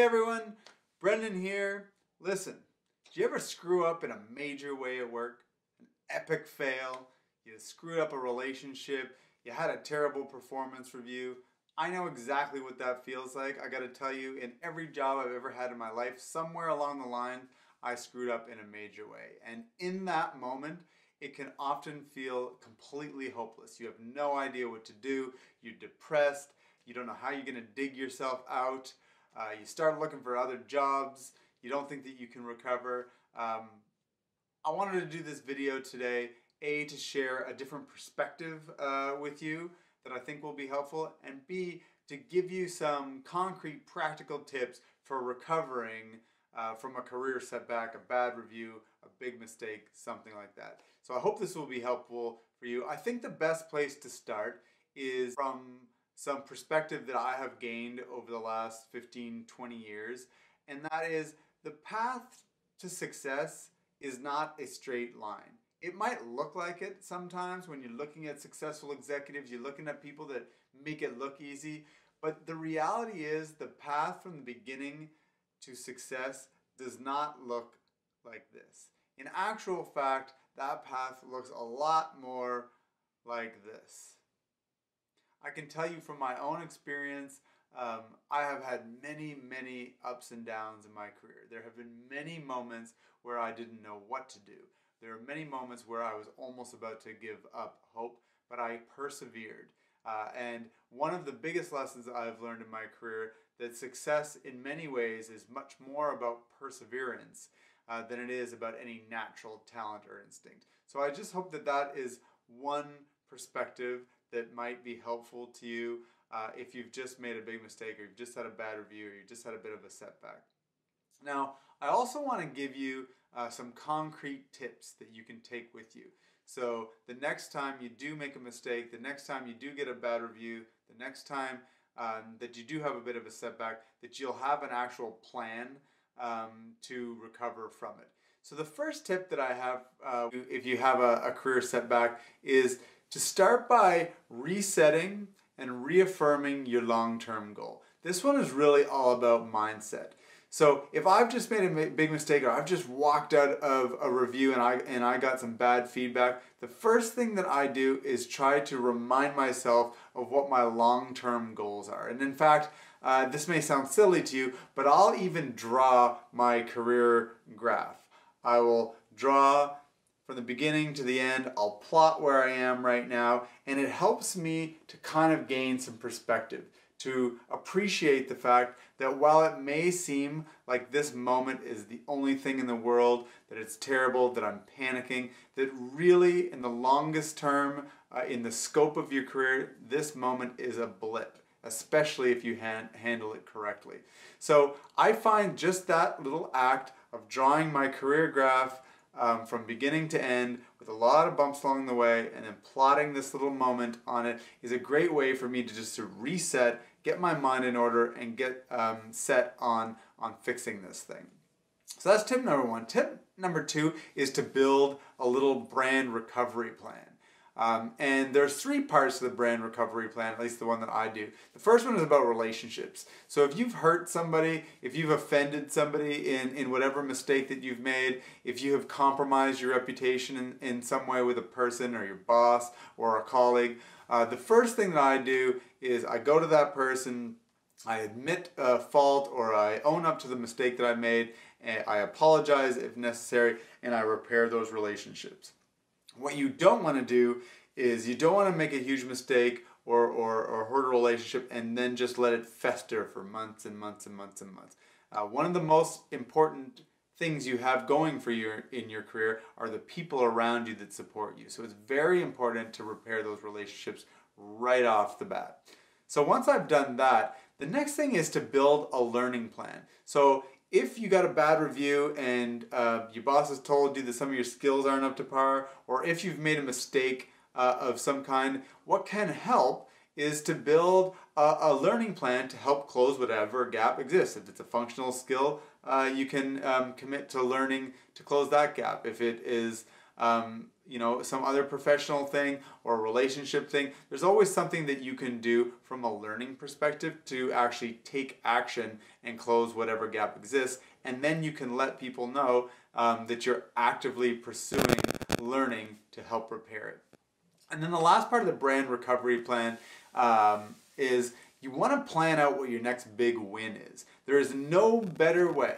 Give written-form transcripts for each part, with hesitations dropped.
everyone, Brendan here. Listen, did you ever screw up in a major way at work? An epic fail? You screwed up a relationship? You had a terrible performance review? I know exactly what that feels like. I gotta tell you, in every job I've ever had in my life, somewhere along the line, I screwed up in a major way. And in that moment, it can often feel completely hopeless. You have no idea what to do. You're depressed. You don't know how you're gonna dig yourself out. You start looking for other jobs. You don't think that you can recover. I wanted to do this video today, A, to share a different perspective with you that I think will be helpful, and B, to give you some concrete practical tips for recovering from a career setback, a bad review, a big mistake, something like that. So I hope this will be helpful for you. I think the best place to start is from some perspective that I have gained over the last 15, 20 years, and that is the path to success is not a straight line. It might look like it sometimes when you're looking at successful executives, you're looking at people that make it look easy, but the reality is the path from the beginning to success does not look like this. In actual fact, that path looks a lot more like this. I can tell you from my own experience, I have had many ups and downs in my career. There have been many moments where I didn't know what to do. There are many moments where I was almost about to give up hope, but I persevered. And one of the biggest lessons I've learned in my career, that success in many ways is much more about perseverance than it is about any natural talent or instinct. So I just hope that that is one perspective that might be helpful to you if you've just made a big mistake, or you've just had a bad review, or you've just had a bit of a setback. Now, I also want to give you some concrete tips that you can take with you. So the next time you do make a mistake, the next time you do get a bad review, the next time that you do have a bit of a setback, that you'll have an actual plan to recover from it. So the first tip that I have, if you have a career setback, is to start by resetting and reaffirming your long-term goal. This one is really all about mindset. So if I've just made a big mistake, or I've just walked out of a review and I got some bad feedback, the first thing that I do is try to remind myself of what my long-term goals are. And in fact, this may sound silly to you, but I'll even draw my career graph. I will draw from the beginning to the end. I'll plot where I am right now, and it helps me to kind of gain some perspective, to appreciate the fact that while it may seem like this moment is the only thing in the world, that it's terrible, that I'm panicking, that really in the longest term, in the scope of your career, this moment is a blip, especially if you handle it correctly. So I find just that little act of drawing my career graph from beginning to end with a lot of bumps along the way, and then plotting this little moment on it is a great way for me to just reset, get my mind in order, and get set on fixing this thing. So that's tip number one. Tip number two is to build a little brand recovery plan. And there's three parts to the brand recovery plan, at least the one that I do. The first one is about relationships. So if you've hurt somebody, if you've offended somebody in whatever mistake that you've made, if you have compromised your reputation in some way with a person or your boss or a colleague, the first thing that I do is I go to that person, I admit a fault, or I own up to the mistake that I made, and I apologize if necessary, and I repair those relationships. What you don't want to do is you don't want to make a huge mistake or hurt a relationship and then just let it fester for months and months and months and months. One of the most important things you have going for you in your career are the people around you that support you. So it's very important to repair those relationships right off the bat. So once I've done that, the next thing is to build a learning plan. So if you got a bad review and your boss has told you that some of your skills aren't up to par, or if you've made a mistake of some kind, what can help is to build a learning plan to help close whatever gap exists. If it's a functional skill, you can commit to learning to close that gap. If it is some other professional thing or a relationship thing. There's always something that you can do from a learning perspective to actually take action and close whatever gap exists. And then you can let people know that you're actively pursuing learning to help repair it. And then the last part of the brand recovery plan is you want to plan out what your next big win is. There is no better way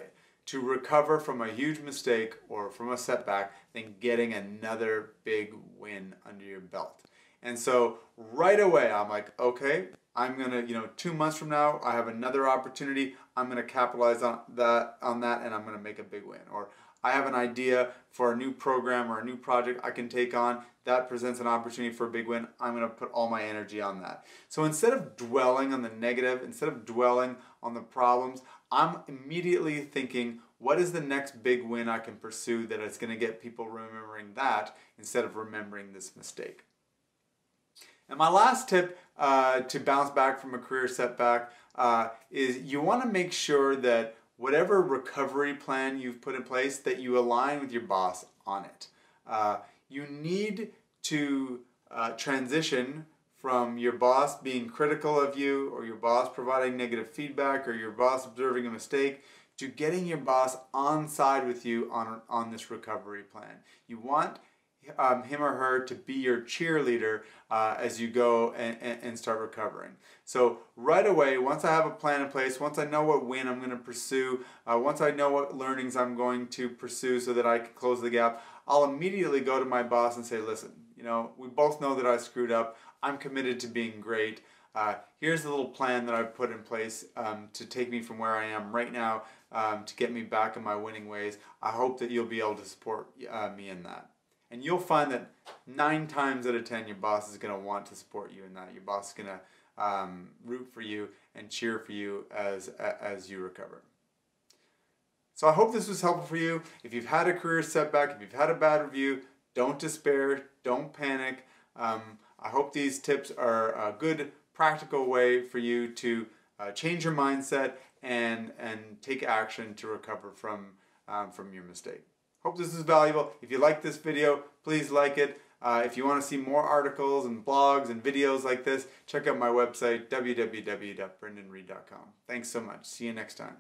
to recover from a huge mistake or from a setback than getting another big win under your belt. And so right away I'm like, okay, I'm gonna, 2 months from now I have another opportunity. I'm gonna capitalize on that, and I'm gonna make a big win. Or I have an idea for a new program or a new project I can take on that presents an opportunity for a big win. I'm going to put all my energy on that. So instead of dwelling on the negative, instead of dwelling on the problems, I'm immediately thinking, what is the next big win I can pursue that is going to get people remembering that instead of remembering this mistake? And my last tip to bounce back from a career setback is you want to make sure that whatever recovery plan you've put in place, that you align with your boss on it. You need to transition from your boss being critical of you, or your boss providing negative feedback, or your boss observing a mistake, to getting your boss on side with you on this recovery plan. You want him or her to be your cheerleader as you go and start recovering. So right away, once I have a plan in place, once I know what win I'm going to pursue, once I know what learnings I'm going to pursue so that I can close the gap, I'll immediately go to my boss and say, listen, we both know that I screwed up. I'm committed to being great. Here's the little plan that I've put in place to take me from where I am right now to get me back in my winning ways. I hope that you'll be able to support me in that. And you'll find that 9 times out of 10, your boss is going to want to support you in that. Your boss is going to root for you and cheer for you as you recover. So I hope this was helpful for you. If you've had a career setback, if you've had a bad review, don't despair, don't panic. I hope these tips are a good, practical way for you to change your mindset and take action to recover from your mistake. Hope this is valuable. If you like this video, please like it. If you want to see more articles and blogs and videos like this, check out my website, www.brendanreid.com. Thanks so much. See you next time.